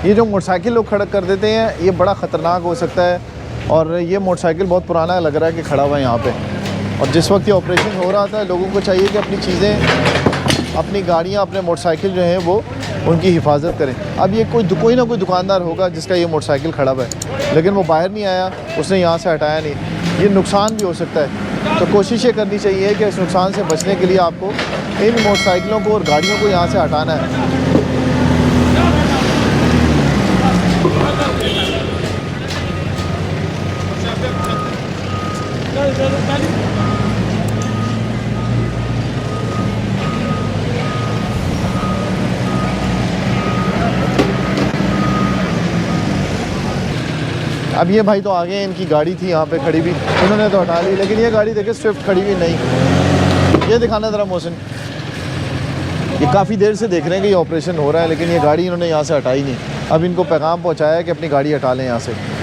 ये जो मोटरसाइकिल लोग खड़ा कर देते हैं ये बड़ा ख़तरनाक हो सकता है। और ये मोटरसाइकिल बहुत पुराना लग रहा है कि खड़ा हुआ है यहाँ पे। और जिस वक्त ये ऑपरेशन हो रहा था लोगों को चाहिए कि अपनी चीज़ें, अपनी गाड़ियाँ, अपने मोटरसाइकिल जो हैं वो उनकी हिफाजत करें। अब ये कोई ना कोई दुकानदार होगा जिसका ये मोटरसाइकिल खड़ा हुआ है, लेकिन वो बाहर नहीं आया, उसने यहाँ से हटाया नहीं, ये नुकसान भी हो सकता है। तो कोशिश ये करनी चाहिए कि इस नुकसान से बचने के लिए आपको इन मोटरसाइकिलों को और गाड़ियों को यहाँ से हटाना है। अब ये भाई तो आगे इनकी गाड़ी थी यहाँ पे खड़ी भी, इन्होंने तो हटा ली, लेकिन ये गाड़ी देखे स्विफ्ट खड़ी हुई नहीं। ये दिखाना ज़रा मोहसिन, ये काफ़ी देर से देख रहे हैं कि ये ऑपरेशन हो रहा है, लेकिन ये गाड़ी इन्होंने यहाँ से हटाई नहीं। अब इनको पैगाम पहुँचाया है कि अपनी गाड़ी हटा लें यहाँ से।